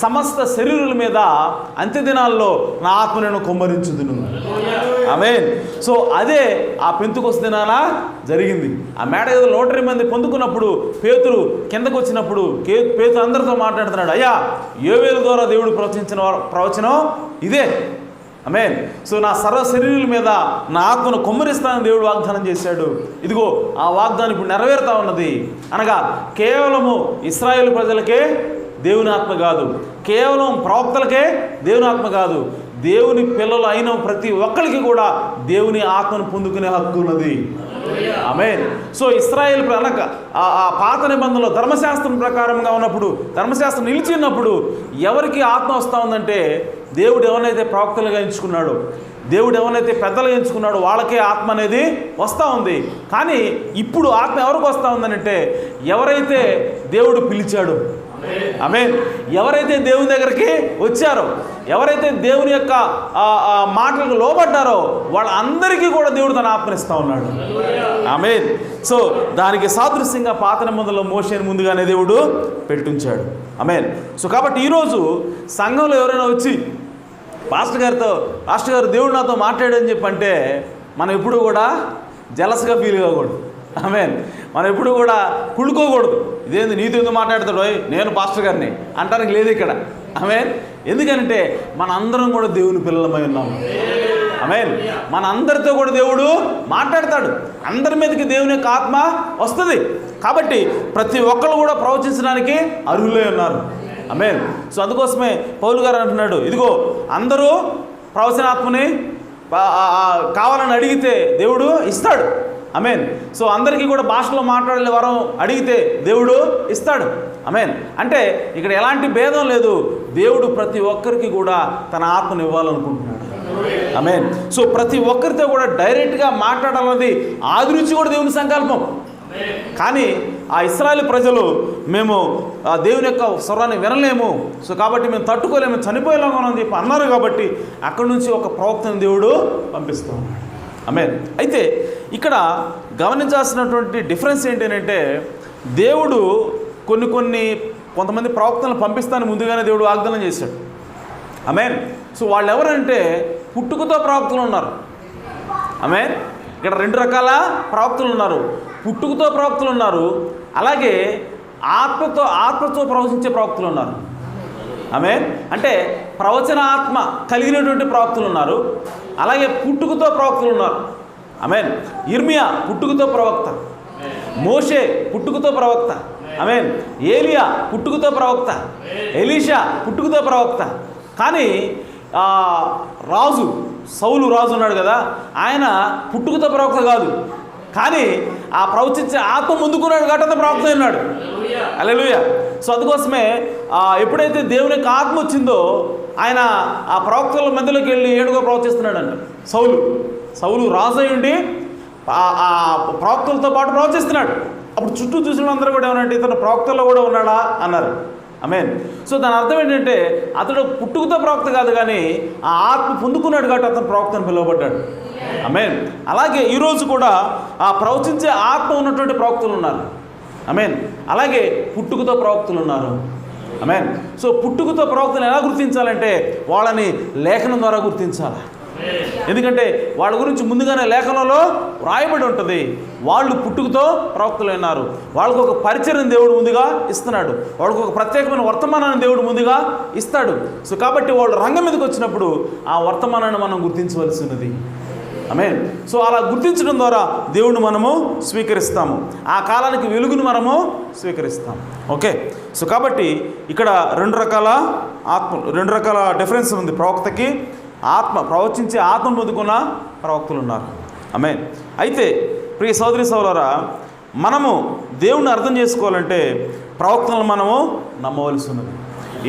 సమస్త శరీరుల మీద అంత్యదినాల్లో నా ఆత్మ నేను కుమ్మరించుదును. ఆమేన్. సో అదే ఆ పెంతెకోస్తు దినాన జరిగింది. ఆ మేడగదిలో 120 మంది పొందుకున్నప్పుడు పేతురు కిందకు వచ్చినప్పుడు పేతురు అందరితో మాట్లాడుతున్నాడు, అయ్యా యోవేలు ద్వారా దేవుడు ప్రవచించిన ప్రవచనం ఇదే. ఆమేన్. సో నా సర్వ శరీరుల మీద నా ఆత్మను కుమ్మరిస్తానని దేవుడు వాగ్దానం చేశాడు. ఇదిగో ఆ వాగ్దానం ఇప్పుడు నెరవేరుతా ఉన్నది. అనగా కేవలము ఇశ్రాయేలు ప్రజలకే దేవుని ఆత్మ కాదు, కేవలం ప్రవక్తలకే దేవుని ఆత్మ కాదు, దేవుని పిల్లలు అయిన ప్రతి ఒక్కరికి కూడా దేవుని ఆత్మను పొందుకునే హక్కు ఉన్నది. ఆమేన్. సో ఇశ్రాయేల్ అనక ఆ పాత నిబంధనలో ధర్మశాస్త్రం ప్రకారంగా ఉన్నప్పుడు, ధర్మశాస్త్రం నిలిచి ఉన్నప్పుడు ఎవరికి ఆత్మ వస్తూ ఉందంటే, దేవుడు ఎవరినైతే ప్రవక్తలుగా ఎంచుకున్నాడో, దేవుడు ఎవరినైతే పెద్దలుగా ఎంచుకున్నాడో వాళ్ళకే ఆత్మ అనేది వస్తూ ఉంది. కానీ ఇప్పుడు ఆత్మ ఎవరికి వస్తూ ఉందనంటే, ఎవరైతే దేవుడు పిలిచాడో, ఆమేన్, ఎవరైతే దేవుని దగ్గరికి వచ్చారో, ఎవరైతే దేవుని యొక్క మాటలకు లోబడ్డారో వాళ్ళందరికీ కూడా దేవుడు తన ఆత్మనిస్తూ ఉన్నాడు. ఆమేన్. సో దానికి సాదృశ్యంగా పాత నిబంధనలో మోషేని ముందుగానే దేవుడు పెట్టించాడు. ఆమేన్. సో కాబట్టి ఈరోజు సంఘంలో ఎవరైనా వచ్చి పాస్టర్ గారు దేవుడు నాతో మాట్లాడని చెప్పంటే, మనం ఎప్పుడు కూడా జలస్గా ఫీల్ కాకూడదు. ఆమేన్. మనం ఎప్పుడు కూడా కుళ్ళుకోకూడదు. ఇదేంది నీతో ఎందుకు మాట్లాడతాడు, నేను పాస్టర్ గారిని అంటానికి లేదు ఇక్కడ. ఆమేన్. ఎందుకంటే మన అందరం కూడా దేవుని పిల్లలమై ఉన్నాము. ఆమేన్. మన అందరితో కూడా దేవుడు మాట్లాడతాడు. అందరి మీదకి దేవుని యొక్క ఆత్మ వస్తుంది. కాబట్టి ప్రతి ఒక్కరు కూడా ప్రవచించడానికి అర్హులై ఉన్నారు. ఆమేన్. సో అందుకోసమే పౌలు గారు అంటున్నాడు, ఇదిగో అందరూ ప్రవచనాత్మని కావాలని అడిగితే దేవుడు ఇస్తాడు. ఆమేన్. సో అందరికీ కూడా భాషలో మాట్లాడే వరం అడిగితే దేవుడు ఇస్తాడు. ఆమేన్. అంటే ఇక్కడ ఎలాంటి భేదం లేదు. దేవుడు ప్రతి ఒక్కరికి కూడా తన ఆత్మను ఇవ్వాలనుకుంటున్నాడు. ఆమేన్. సో ప్రతి ఒక్కరితో కూడా డైరెక్ట్గా మాట్లాడాలన్నది ఆది నుంచి కూడా దేవుని సంకల్పం. కానీ ఆ ఇశ్రాయేలు ప్రజలు మేము ఆ దేవుని యొక్క స్వరాన్ని వినలేము, సో కాబట్టి మేము తట్టుకోలేము, చనిపోయేలాగా అని చెప్పి అన్నారు. కాబట్టి అక్కడి నుంచి ఒక ప్రవక్తను దేవుడు పంపిస్తూ ఉన్నాడు. ఆమేన్. అయితే ఇక్కడ గమనించాల్సినటువంటి డిఫరెన్స్ ఏంటంటే, దేవుడు కొంతమంది ప్రవక్తలను పంపిస్తాను ముందుగానే దేవుడు వాగ్దానం చేశాడు. ఆమేన్. సో వాళ్ళు ఎవరంటే పుట్టుకతో ప్రవక్తలు ఉన్నారు. ఆమేన్. ఇక్కడ 2 రకాల ప్రవక్తలు ఉన్నారు. పుట్టుకతో ప్రవక్తలు ఉన్నారు, అలాగే ఆత్మతో ప్రవచించే ప్రవక్తలు ఉన్నారు. ఆమేన్. అంటే ప్రవచన ఆత్మ కలిగినటువంటి ప్రవక్తలు ఉన్నారు, అలాగే పుట్టుకతో ప్రవక్తలు ఉన్నారు. ఆమేన్. ఇర్మియా పుట్టుకతో ప్రవక్త, మోషే పుట్టుకతో ప్రవక్త, ఆమేన్. ఏలియా పుట్టుకతో ప్రవక్త, ఎలీషా పుట్టుకతో ప్రవక్త. కానీ సౌలు రాజు ఉన్నాడు కదా, ఆయన పుట్టుకతో ప్రవక్త కాదు, కానీ ఆ ప్రవచించే ఆత్మ ముందుకున్నాడు కాబట్టి ప్రవక్త ఉన్నాడు. హల్లెలూయా. సో అందుకోసమే ఎప్పుడైతే దేవుని యొక్క ఆత్మ వచ్చిందో ఆయన ఆ ప్రవక్తల మధ్యలోకి వెళ్ళి ఏడుగా ప్రవచిస్తున్నాడు అంట. సౌలు రాజు అయి ఉండి ఆ ప్రవక్తలతో పాటు ప్రవచిస్తున్నాడు. అప్పుడు చుట్టూ చూసిన అందరూ కూడా ఏమనంటే ఇతను ప్రవక్తల్లో కూడా ఉన్నాడా అన్నారు. ఆమేన్. సో దాని అర్థం ఏంటంటే అతడు పుట్టుకతో ప్రవక్త కాదు, కానీ ఆ ఆత్మ పొందుకున్నాడు కాబట్టి అతను ప్రవక్తను పిలువబడ్డాడు. ఆమేన్. అలాగే ఈరోజు కూడా ఆ ప్రవచించే ఆత్మ ఉన్నటువంటి ప్రవక్తలు ఉన్నారు. ఆమేన్. అలాగే పుట్టుకతో ప్రవక్తలు ఉన్నారు. ఆమేన్. సో పుట్టుకతో ప్రవక్తను ఎలా గుర్తించాలంటే వాళ్ళని లేఖనం ద్వారా గుర్తించాలి. ఎందుకంటే వాళ్ళ గురించి ముందుగానే లేఖనంలో రాయబడి ఉంటుంది. వాళ్ళు పుట్టుకతో ప్రవక్తలు ఉన్నారు. వాళ్ళకు ఒక పరిచయం దేవుడు ముందుగా ఇస్తున్నాడు, వాళ్ళకు ఒక ప్రత్యేకమైన వర్తమానాన్ని దేవుడు ముందుగా ఇస్తాడు. సో కాబట్టి వాళ్ళు రంగం మీదకి వచ్చినప్పుడు ఆ వర్తమానాన్ని మనం గుర్తించవలసి ఉన్నది. ఆమేన్. సో అలా గుర్తించడం ద్వారా దేవుడిని మనము స్వీకరిస్తాము, ఆ కాలానికి వెలుగును మనము స్వీకరిస్తాం. ఓకే. సో కాబట్టి ఇక్కడ రెండు రకాల డిఫరెన్స్ ఉంది. ప్రవక్తకి ప్రవచించే ఆత్మ పొందుకున్న ప్రవక్తలు ఉన్నారు. ఆమేన్. అయితే ప్రియ సోదరి సోదరులారా, మనము దేవుణ్ణి అర్థం చేసుకోవాలంటే ప్రవక్తలను మనము నమ్మవలసి ఉన్నది.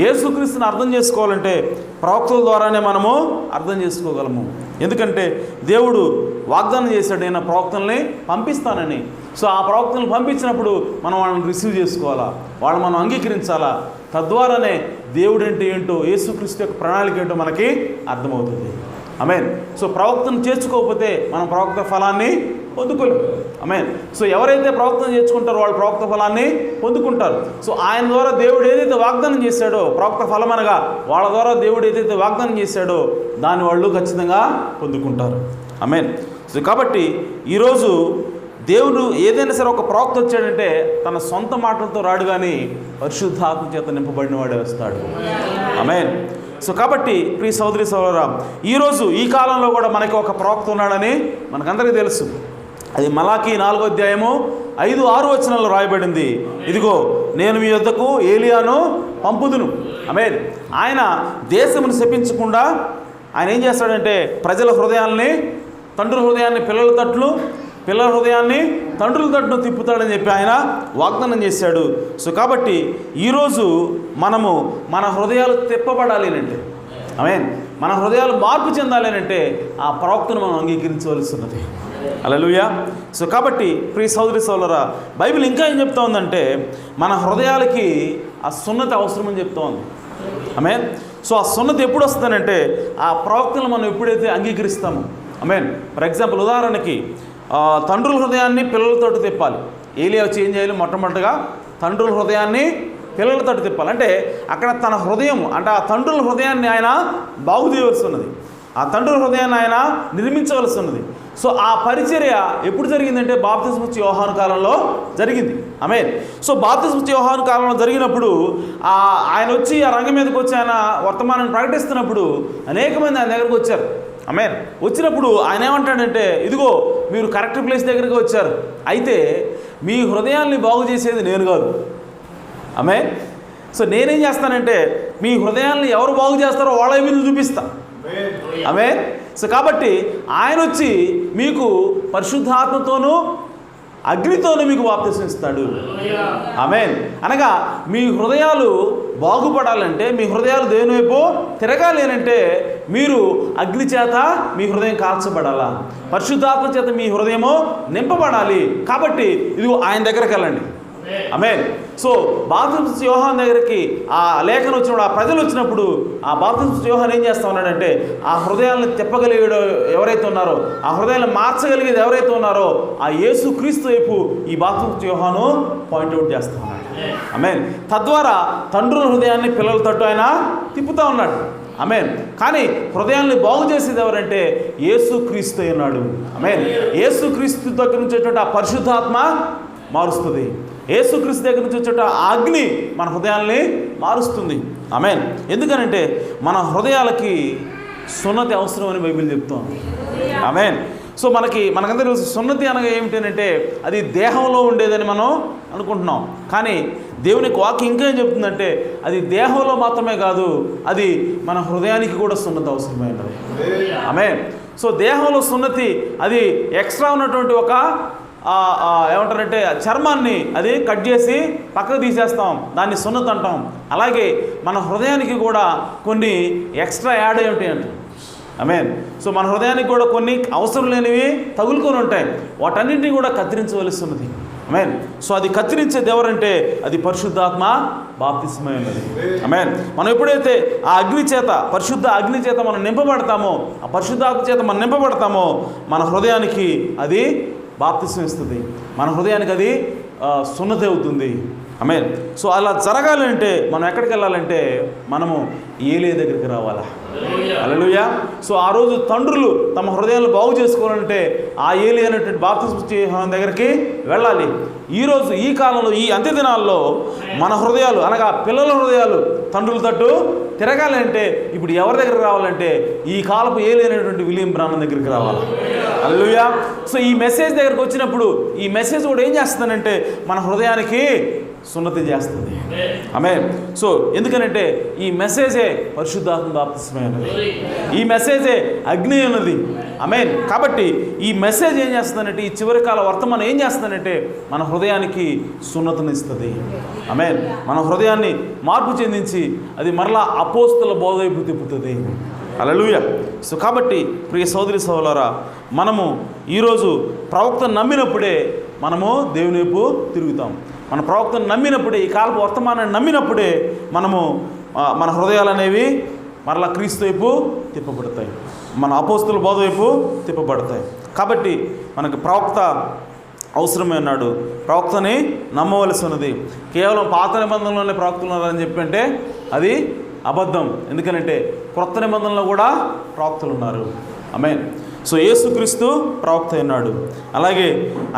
యేసుక్రీస్తుని అర్థం చేసుకోవాలంటే ప్రవక్తల ద్వారానే మనము అర్థం చేసుకోగలము. ఎందుకంటే దేవుడు వాగ్దానం చేశాడు, నేను ప్రవక్తల్ని పంపిస్తానని. సో ఆ ప్రవక్తలను పంపించినప్పుడు మనం వాళ్ళని రిసీవ్ చేసుకోవాలా, వాళ్ళని మనం అంగీకరించాలా. తద్వారానే దేవుడు అంటే ఏంటో, యేసుక్రీస్తు యొక్క ప్రణాళిక ఏంటో మనకి అర్థమవుతుంది. ఆమేన్. సో ప్రవక్తను చేర్చుకోకపోతే మనం ప్రవక్త ఫలాన్ని పొందుకోలేము. ఆమేన్. సో ఎవరైతే ప్రవక్తను చేర్చుకుంటారో వాళ్ళు ప్రవక్త ఫలాన్ని పొందుకుంటారు. సో ఆయన ద్వారా దేవుడు ఏదైతే వాగ్దానం చేశాడో, ప్రవక్త ఫలం అనగా వాళ్ళ ద్వారా దేవుడు ఏదైతే వాగ్దానం చేశాడో దాన్ని వాళ్ళు ఖచ్చితంగా పొందుకుంటారు. ఆమేన్. సో కాబట్టి ఈరోజు దేవుడు ఏదైనా సరే ఒక ప్రవక్త వచ్చాడంటే తన సొంత మాటలతో రాడు, కానీ పరిశుద్ధాత్మ చేత నింపబడిన వాడే వస్తాడు. ఆమేన్. సో కాబట్టి ప్రియ సోదరి సోదరులారా, ఈరోజు ఈ కాలంలో కూడా మనకి ఒక ప్రవక్త ఉన్నాడని మనకందరికీ తెలుసు. అది మలాకీ 4వ అధ్యాయము 5-6 వచనాల్లో రాయబడింది. ఇదిగో నేను మీ యొద్దకు ఏలియాను పంపుదును. ఆమేన్. ఆయన దేశమును శపించకుండా ఆయన ఏం చేస్తాడంటే ప్రజల హృదయాల్ని, తండ్రుల హృదయాన్ని పిల్లల తట్లు, పిల్లల హృదయాన్ని తండ్రుల తట్టును తిప్పుతాడని చెప్పి ఆయన వాగ్దానం చేశాడు. సో కాబట్టి ఈరోజు మనము మన హృదయాలు తిప్పబడాలి అంటే, ఆమేన్, మన హృదయాలు మార్పు చెందాలి అంటే ఆ ప్రవక్తను మనం అంగీకరించవలసి ఉన్నది. హల్లెలూయా. సో కాబట్టి ప్రియ సోదరి సోదరులారా, బైబిల్ ఇంకా ఏం చెప్తా ఉందంటే మన హృదయాలకి ఆ సున్నతి అవసరమని చెప్తా ఉంది. ఆమేన్. సో ఆ సున్నతి ఎప్పుడు వస్తుందంటే ఆ ప్రవక్తను మనం ఎప్పుడైతే అంగీకరిస్తామో. ఆమేన్. ఫర్ ఎగ్జాంపుల్ ఉదాహరణకి తండ్రుల హృదయాన్ని పిల్లలతోటి తిప్పాలి. ఏలియా వచ్చి ఏం చేయాలి? మొట్టమొదటిగా తండ్రుల హృదయాన్ని పిల్లలతోటి తిప్పాలి. అంటే అక్కడ తన హృదయం, అంటే ఆ తండ్రుల హృదయాన్ని ఆయన బాగు చేయవలసి ఉన్నది, ఆ తండ్రుల హృదయాన్ని ఆయన నిర్మించవలసి ఉన్నది. సో ఆ పరిచర్య ఎప్పుడు జరిగిందంటే బాప్తిస్మం ఇచ్చే యోహాను కాలంలో జరిగింది. ఆమేన్. సో బాప్తిస్మం ఇచ్చే యోహాను కాలంలో జరిగినప్పుడు ఆయన వచ్చి ఆ రంగం మీదకి వచ్చి ఆయన వర్తమానాన్ని ప్రకటిస్తున్నప్పుడు అనేక మంది ఆయన దగ్గరకు వచ్చారు. ఆమేన్. వచ్చినప్పుడు ఆయన ఏమంటాడంటే, ఇదిగో మీరు కరెక్ట్ ప్లేస్ దగ్గరికి వచ్చారు, అయితే మీ హృదయాల్ని బాగు చేసేది నేను కాదు. ఆమేన్. సో నేనేం చేస్తానంటే మీ హృదయాల్ని ఎవరు బాగు చేస్తారో వాళ్ళ మీద చూపిస్తా. ఆమేన్. సో కాబట్టి ఆయన వచ్చి మీకు పరిశుద్ధాత్మతోనూ అగ్నితోనూ మీకు బాప్తిసం ఇస్తాడు. ఆమేన్. అనగా మీ హృదయాలు బాగుపడాలంటే, మీ హృదయాలు దేవుని వైపు తిరగాలి అంటే మీరు అగ్ని చేత మీ హృదయం కాల్చబడాలా, పరిశుద్ధాత్మ చేత మీ హృదయము నింపబడాలి. కాబట్టి ఇది ఆయన దగ్గరికి వెళ్ళండి. ఆమేన్. సో బాప్తిస్మం యోహాను దగ్గరికి ఆ లేఖనం వచ్చినప్పుడు, ఆ ప్రజలు వచ్చినప్పుడు ఆ బాప్తిస్మం యోహాను ఏం చేస్తా ఉన్నాడంటే ఆ హృదయాలను తిప్పగలిగేడు ఎవరైతే ఉన్నారో, ఆ హృదయాలను మార్చగలిగేది ఎవరైతే ఉన్నారో ఆ యేసు క్రీస్తు వైపు ఈ బాప్తిస్మం యోహాను పాయింట్అవుట్ చేస్తూ ఉన్నాడు. ఆమేన్. తద్వారా తండ్రుల హృదయాన్ని పిల్లల తట్టు ఆయన తిప్పుతూ ఉన్నాడు. ఆమేన్. కానీ హృదయాన్ని బాగు చేసేది ఎవరంటే యేసు క్రీస్తు ఉన్నాడు. ఆమేన్. యేసు క్రీస్తు దగ్గర నుంచేటువంటి ఆ పరిశుద్ధాత్మ మారుస్తుంది. యేసుక్రీస్తు దగ్గర నుంచి వచ్చేట అగ్ని మన హృదయాల్ని మారుస్తుంది. ఆమేన్. ఎందుకనంటే మన హృదయాలకి సున్నతి అవసరం అని బైబిల్ చెప్తోంది. ఆమేన్. సో మనకందరూ సున్నతి అనగా ఏమిటంటే అది దేహంలో ఉండేదని మనం అనుకుంటున్నాం. కానీ దేవుని వాక్యం ఇంకేం చెప్తుందంటే అది దేహంలో మాత్రమే కాదు, అది మన హృదయానికి కూడా సున్నతి అవసరమైనది. ఆమేన్. సో దేహంలో సున్నతి అది ఎక్స్ట్రా ఉన్నటువంటి ఒక ఏమంటారంటే చర్మాన్ని అది కట్ చేసి పక్కకు తీసేస్తాం, దాన్ని సున్నతి అంటాం. అలాగే మన హృదయానికి కూడా కొన్ని ఎక్స్ట్రా యాడ్ అయి ఉంటాయి అంట. ఆమేన్. సో మన హృదయానికి కూడా కొన్ని అవసరం లేనివి తగులుకొని ఉంటాయి, వాటన్నింటినీ కూడా కత్తిరించవలసి ఉన్నది. ఆమేన్. సో అది కత్తిరించేది ఎవరంటే అది పరిశుద్ధాత్మ బాప్తిస్మై ఉన్నది. ఆమేన్. మనం ఎప్పుడైతే ఆ అగ్ని చేత, పరిశుద్ధ అగ్ని చేత మనం నింపబడతామో, ఆ పరిశుద్ధాత్మ చేత మనం నింపబడతామో మన హృదయానికి అది బాప్తిస్మం ఇస్తుంది, మన హృదయానికి అది సున్నతి అవుతుంది. ఆమేన్. సో అలా జరగాలి అంటే మనం ఎక్కడికి వెళ్ళాలంటే మనము ఏలియా దగ్గరికి రావాలా. హల్లెలూయా. సో ఆ రోజు తండ్రులు తమ హృదయాలను బాగు చేసుకోవాలంటే ఆ ఏలియా అనేటువంటి బాప్తిస్మం దగ్గరికి వెళ్ళాలి. ఈరోజు ఈ కాలంలో ఈ అంత్య దినాల్లో మన హృదయాలు అనగా పిల్లల హృదయాలు తండ్రుల తట్టు తిరగాలి అంటే ఇప్పుడు ఎవరి దగ్గరికి రావాలంటే ఈ కాలపు ఏలియా అనేటువంటి విలియం బ్రానన్ దగ్గరికి రావాలి. హల్లెలూయా. సో ఈ మెసేజ్ దగ్గరికి వచ్చినప్పుడు ఈ మెసేజ్ కూడా ఏం చేస్తుందంటే మన హృదయానికి సున్నతి చేస్తుంది. ఆమేన్. సో ఎందుకనంటే ఈ మెసేజే పరిశుద్ధాత్మ బాప్తిస్మం అన్నది, ఈ మెసేజే అగ్ని అన్నది. ఆమేన్. కాబట్టి ఈ మెసేజ్ ఏం చేస్తుందంటే ఈ చివరి కాల వర్తమానం ఏం చేస్తుందంటే మన హృదయానికి సున్నతినిస్తుంది. ఆమేన్. మన హృదయాన్ని మార్పు చెందించి అది మరలా అపోస్తల బోధ వైపు తిప్పుతుంది. హల్లెలూయా. సో కాబట్టి ప్రియ సోదరి సోదరులారా, మనము ఈరోజు ప్రవక్తను నమ్మినప్పుడే మనము దేవుని వైపు తిరుగుతాం. మన ప్రవక్తను నమ్మినప్పుడే, ఈ కాలపు వర్తమానాన్ని నమ్మినప్పుడే మనము మన హృదయాలు అనేవి మరలా క్రీస్తు వైపు తిప్పబడతాయి, మన అపోస్తల బోధ వైపు తిప్పబడతాయి. కాబట్టి మనకు ప్రవక్త అవసరమే అన్నాడు. ప్రవక్తని నమ్మవలసి ఉన్నది. కేవలం పాత నిబంధనలోనే ప్రవక్తలు ఉన్నారని చెప్పి అంటే అది అబద్ధం. ఎందుకనంటే క్రొత్త నిబంధనలో కూడా ప్రవక్తలు ఉన్నారు. ఆమేన్. సో యేసుక్రీస్తు ప్రవక్త ఉన్నాడు. అలాగే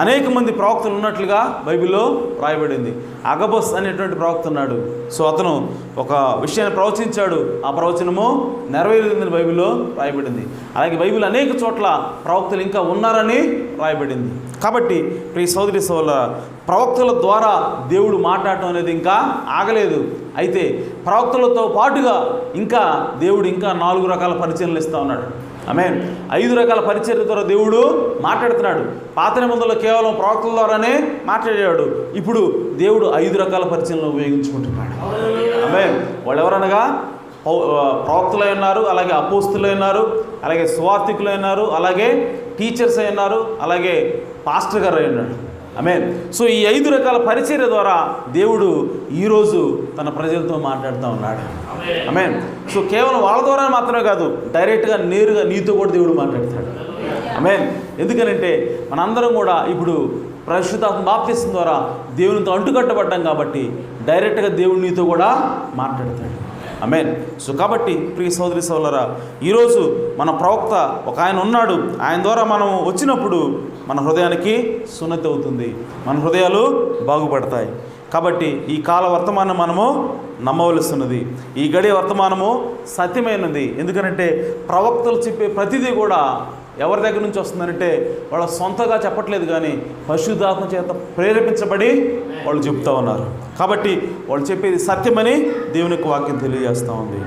అనేక మంది ప్రవక్తలు ఉన్నట్లుగా బైబిల్లో రాయబడింది. అగబస్ అనేటువంటి ప్రవక్త ఉన్నాడు. సో అతను ఒక విషయాన్ని ప్రవచించాడు, ఆ ప్రవచనము నెరవేరిందని బైబిల్లో రాయబడింది. అలాగే బైబిల్ అనేక చోట్ల ప్రవక్తలు ఇంకా ఉన్నారని రాయబడింది. కాబట్టి ప్రియ సోదరి సోదరుల, ప్రవక్తల ద్వారా దేవుడు మాట్లాడటం అనేది ఇంకా ఆగలేదు. అయితే ప్రవక్తలతో పాటుగా ఇంకా దేవుడు ఇంకా 4 రకాల పరిచర్యలు ఇస్తూ ఉన్నాడు. ఆమేన్. 5 రకాల పరిచర్య ద్వారా దేవుడు మాట్లాడుతున్నాడు. పాత నిబంధనలో కేవలం ప్రవక్తల ద్వారానే మాట్లాడాడు. ఇప్పుడు దేవుడు 5 రకాల పరిచర్యలను ఉపయోగించుకుంటున్నాడు. ఆమేన్. వాళ్ళు ఎవరనగా ప్రవక్తలై ఉన్నారు, అలాగే అపోస్తులై ఉన్నారు, అలాగే సువార్థికులై ఉన్నారు, అలాగే టీచర్స్ అయి ఉన్నారు, అలాగే పాస్టర్ గారు అయి ఉన్నాడు. ఆమేన్. సో ఈ 5 రకాల పరిచర్య ద్వారా దేవుడు ఈరోజు తన ప్రజలతో మాట్లాడుతూ ఉన్నాడు. ఆమేన్. సో కేవలం వాళ్ళ ద్వారా మాత్రమే కాదు, డైరెక్ట్గా నేరుగా నీతో కూడా దేవుడు మాట్లాడతాడు. ఆమేన్. ఎందుకనంటే మనందరం కూడా ఇప్పుడు పరిశుద్ధాత్మ బాప్తిస్మం ద్వారా దేవునితో అంటుకట్టబడ్డాం కాబట్టి డైరెక్ట్గా దేవుడు నీతో కూడా మాట్లాడతాడు. ఆమేన్. సో కాబట్టి ప్రియ సోదరి సోదరులారా, ఈరోజు మన ప్రవక్త ఒక ఆయన ఉన్నాడు. ఆయన ద్వారా మనం వచ్చినప్పుడు మన హృదయానికి సున్నతి అవుతుంది, మన హృదయాలు బాగుపడతాయి. కాబట్టి ఈ కాల వర్తమానం మనము నమ్మవలసినది. ఈ గడియ వర్తమానము సత్యమైనది. ఎందుకంటే ప్రవక్తలు చెప్పే ప్రతిదీ కూడా ఎవరి దగ్గర నుంచి వస్తుందంటే వాళ్ళ సొంతగా చెప్పట్లేదు, కానీ పరిశుద్ధాత్మ చేత ప్రేరేపించబడి వాళ్ళు చెప్తూ ఉన్నారు. కాబట్టి వాళ్ళు చెప్పేది సత్యమని దేవుని యొక్క వాక్యం తెలియజేస్తూ ఉంది.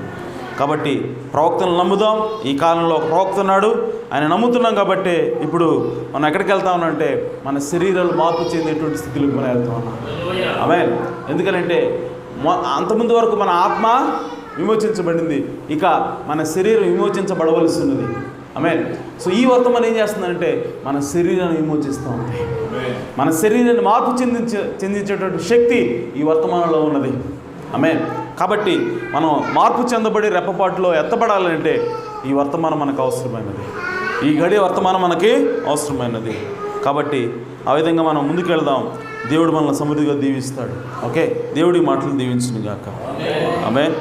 కాబట్టి ప్రవక్తలను నమ్ముదాం. ఈ కాలంలో ఒక ప్రవక్త ఉన్నాడు, ఆయన నమ్ముతున్నాం. కాబట్టి ఇప్పుడు మనం ఎక్కడికి వెళ్తా ఉన్నామంటే మన శరీరాలు మార్పు చెందేటువంటి స్థితిలోకి మనం వెళ్తా ఉన్నాం. ఆమేన్. ఎందుకంటే అంతకుముందు వరకు మన ఆత్మ విమోచించబడింది, ఇక మన శరీరం విమోచించబడవలసి ఉన్నది. ఆమేన్. సో ఈ వర్తమానం ఏం చేస్తుందంటే మన శరీరాన్ని విమోచిస్తూ ఉంది. మన శరీరాన్ని మార్పు చెందించేటువంటి శక్తి ఈ వర్తమానంలో ఉన్నది. ఆమేన్. కాబట్టి మనం మార్పు చెందబడి రెప్పపాటులో ఎత్తబడాలంటే ఈ వర్తమానం మనకు అవసరమైనది, ఈ గడియ వర్తమానం మనకి అవసరమైనది. కాబట్టి ఆ విధంగా మనం ముందుకు వెళ్దాం. దేవుడు మనల్ని సమృద్ధిగా దీవిస్తాడు. ఓకే, దేవుడి మాటలు దీవించును గాక. ఆమేన్.